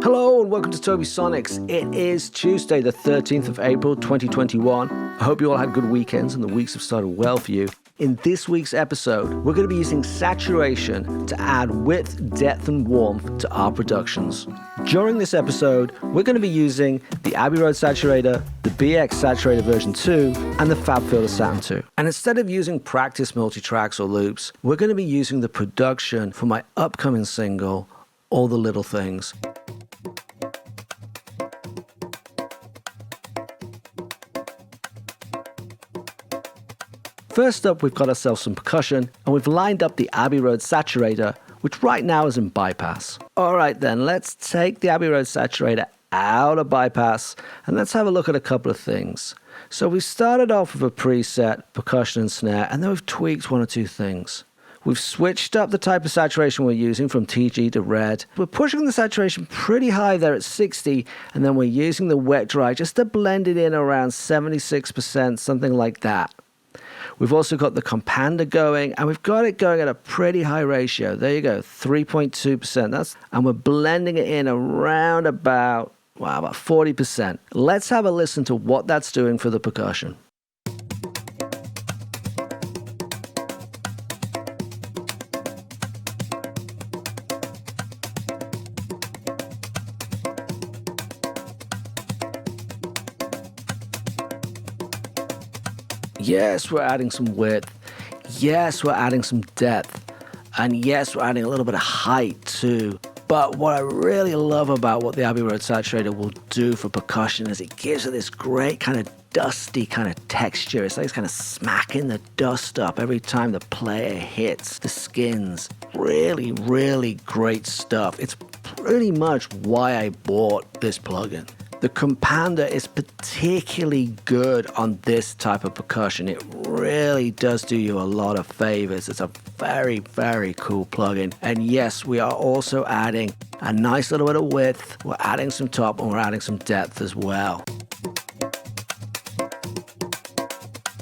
Hello and welcome to Tobisonics. It is Tuesday, the 13th of April, 2021. I hope you all had good weekends and the weeks have started well for you. In this week's episode, we're going to be using saturation to add width, depth, and warmth to our productions. During this episode, we're going to be using the Abbey Saturator, the BX Saturator version 2, and the FabFilter Saturn 2. And instead of using practice multi-tracks or loops, we're going to be using the production for my upcoming single, All the Little Things. First up, we've got ourselves some percussion, and we've lined up the Abbey Road Saturator, which right now is in bypass. All right then, let's take the Abbey Road Saturator out of bypass, and let's have a look at a couple of things. So we started off with a preset, percussion and snare, and then we've tweaked one or two things. We've switched up the type of saturation we're using from TG to red. We're pushing the saturation pretty high there at 60, and then we're using the wet dry just to blend it in around 76%, something like that. We've also got the compander going, and we've got it going at a pretty high ratio. There you go, 3.2%. And we're blending it in around about 40%. Let's have a listen to what that's doing for the percussion. Yes, we're adding some width. Yes, we're adding some depth. And yes, we're adding a little bit of height too. But what I really love about what the Abbey Road Saturator will do for percussion is it gives it this great kind of dusty kind of texture. It's like it's kind of smacking the dust up every time the player hits the skins. Really, really great stuff. It's pretty much why I bought this plugin. The compander is particularly good on this type of percussion. It really does do you a lot of favors. It's a very, very cool plugin. And yes, we are also adding a nice little bit of width. We're adding some top and we're adding some depth as well.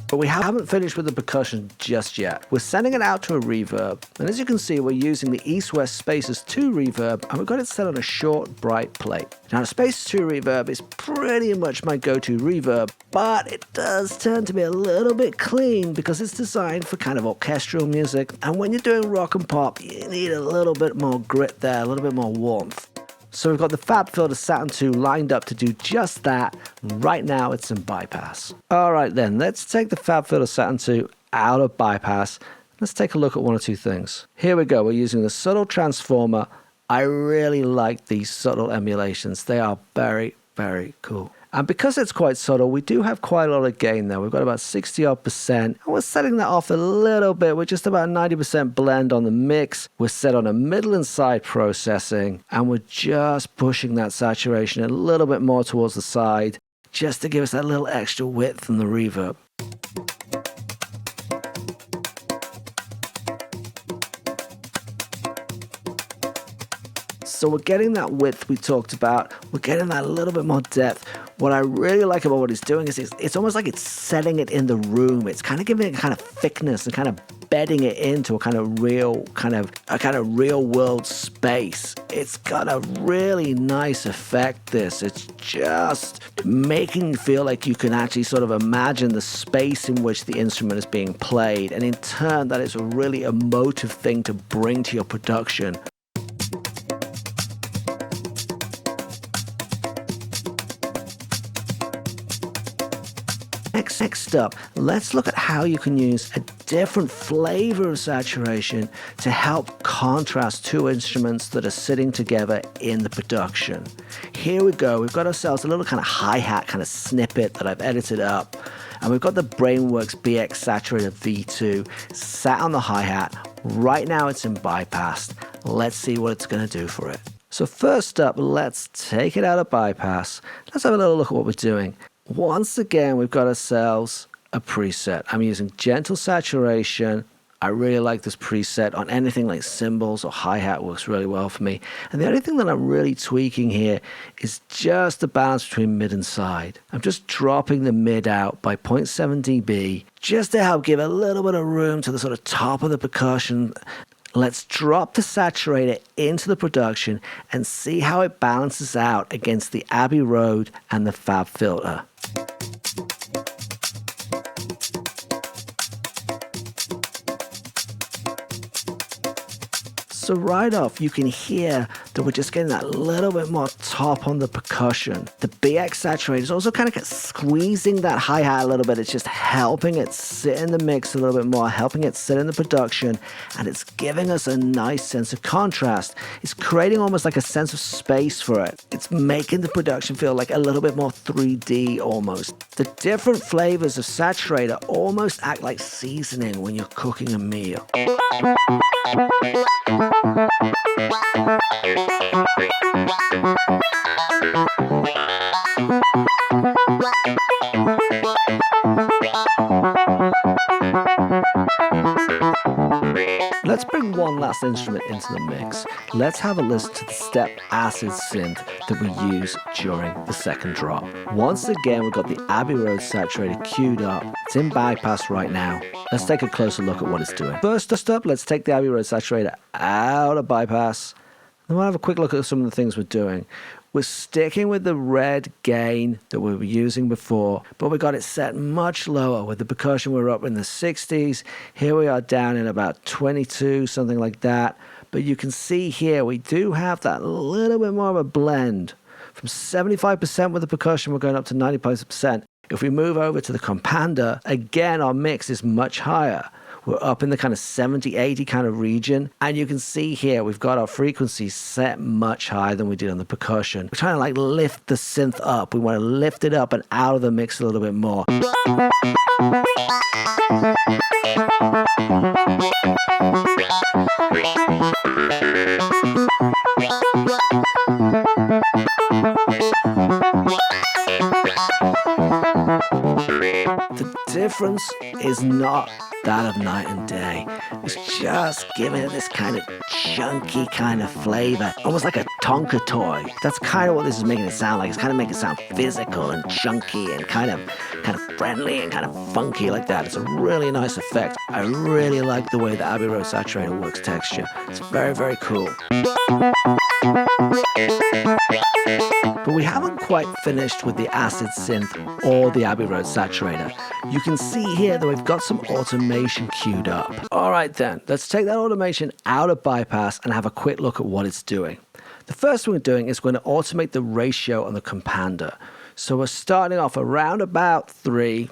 But we haven't finished with the percussion just yet. We're sending it out to a reverb. And as you can see, we're using the East-West Spaces 2 reverb, and we've got it set on a short, bright plate. Now, the Spaces 2 reverb is pretty much my go-to reverb, but it does tend to be a little bit clean because it's designed for kind of orchestral music. And when you're doing rock and pop, you need a little bit more grit there, a little bit more warmth. So we've got the FabFilter Saturn 2 lined up to do just that. Right now it's in bypass. All right then, let's take the FabFilter Saturn 2 out of bypass. Let's take a look at one or two things. Here we go, we're using the subtle transformer. I really like these subtle emulations. They are very, very cool. And because it's quite subtle, we do have quite a lot of gain there. We've got about 60% and we're setting that off a little bit. We're just about 90% blend on the mix. We're set on a middle and side processing, and we're just pushing that saturation a little bit more towards the side, just to give us that little extra width from the reverb. So we're getting that width we talked about. We're getting that little bit more depth. What I really like about what it's doing is it's almost like it's setting it in the room. It's kind of giving it a kind of thickness and kind of bedding it into a kind of real world space. It's got a really nice effect, this. It's just making you feel like you can actually sort of imagine the space in which the instrument is being played. And in turn, that is a really emotive thing to bring to your production. Next up, let's look at how you can use a different flavor of saturation to help contrast two instruments that are sitting together in the production. Here we go. We've got ourselves a little kind of hi-hat kind of snippet that I've edited up. And we've got the Brainworks BX Saturator V2 sat on the hi-hat. Right now it's in bypass. Let's see what it's going to do for it. So first up, let's take it out of bypass. Let's have a little look at what we're doing. Once again, we've got ourselves a preset. I'm using gentle saturation. I really like this preset on anything like cymbals or hi-hat. Works really well for me. And the only thing that I'm really tweaking here is just the balance between mid and side. I'm just dropping the mid out by 0.7 dB just to help give a little bit of room to the sort of top of the percussion. Let's drop the saturator into the production and see how it balances out against the Abbey Road and the Fab filter. So right off, you can hear that we're just getting that little bit more top on the percussion. The BX saturator is also kind of squeezing that hi-hat a little bit. It's just helping it sit in the mix a little bit more, helping it sit in the production, and it's giving us a nice sense of contrast. It's creating almost like a sense of space for it. It's making the production feel like a little bit more 3D almost. The different flavors of saturator almost act like seasoning when you're cooking a meal. Let's bring one last instrument into the mix. Let's have a listen to the step acid synth that we use during the second drop. Once again, we've got the Abbey Road saturator queued up. It's in bypass right now. Let's take a closer look at what it's doing. First up, let's take the Abbey Road saturator out of bypass. Then we'll have a quick look at some of the things we're doing. We're sticking with the red gain that we were using before, but we got it set much lower. With the percussion, we're up in the 60s. Here we are down in about 22, something like that. But you can see here, we do have that little bit more of a blend. From 75% with the percussion, we're going up to 95%. If we move over to the compander, again, our mix is much higher. We're up in the kind of 70, 80 kind of region. And you can see here, we've got our frequencies set much higher than we did on the percussion. We're trying to like lift the synth up. We want to lift it up and out of the mix a little bit more. The difference is not that of night and day. It's just giving it this kind of chunky kind of flavor, almost like a Tonka toy. That's kind of what this is making it sound like. It's kind of making it sound physical and chunky and kind of friendly and kind of funky like that. It's a really nice effect. I really like the way the Abbey Road saturator works texture. It's very, very cool. But we haven't quite finished with the acid synth or the Abbey Road saturator. You can see here that we've got some automation queued up. All right then, let's take that automation out of bypass and have a quick look at what it's doing. The first thing we're doing is going to automate the ratio on the compander. So we're starting off around about 3,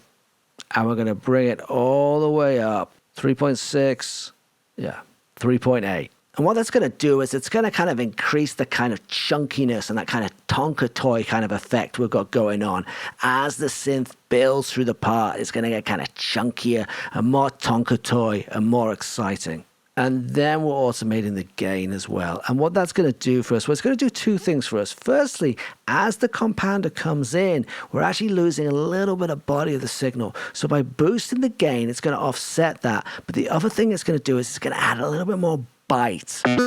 and we're going to bring it all the way up. 3.6, 3.8. And what that's going to do is it's going to kind of increase the kind of chunkiness and that kind of Tonka toy kind of effect we've got going on. As the synth builds through the part, it's going to get kind of chunkier and more Tonka toy and more exciting. And then we're automating the gain as well. And what that's going to do for us, well, it's going to do two things for us. Firstly, as the compander comes in, we're actually losing a little bit of body of the signal. So by boosting the gain, it's going to offset that. But the other thing it's going to do is it's going to add a little bit more bite. And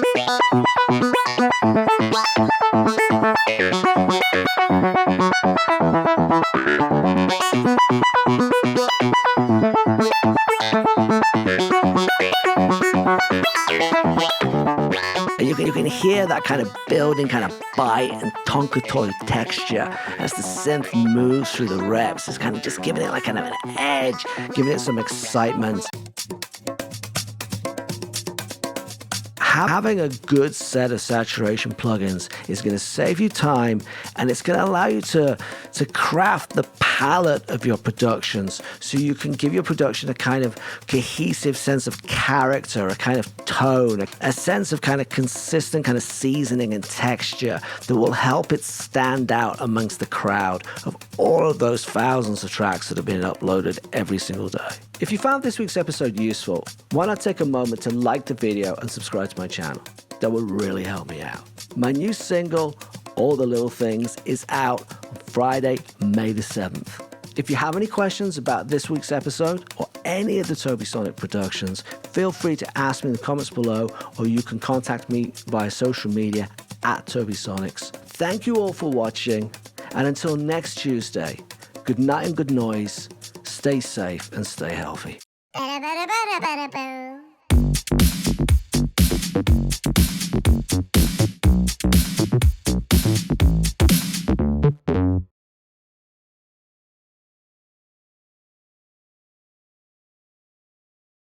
you can hear that kind of building kind of bite and Tonka toy texture as the synth moves through the reps. It's kind of just giving it like kind of an edge, giving it some excitement. Having a good set of saturation plugins is going to save you time, and it's going to allow you to craft the palette of your productions so you can give your production a kind of cohesive sense of character, a kind of tone, a sense of kind of consistent kind of seasoning and texture that will help it stand out amongst the crowd of all of those thousands of tracks that have been uploaded every single day. If you found this week's episode useful, why not take a moment to like the video and subscribe to my channel? That would really help me out. My new single, All the Little Things, is out on Friday, May the 7th. If you have any questions about this week's episode or any of the Tobisonic productions, feel free to ask me in the comments below, or you can contact me via social media at Tobisonics. Thank you all for watching, and until next Tuesday, good night and good noise. Stay safe and stay healthy.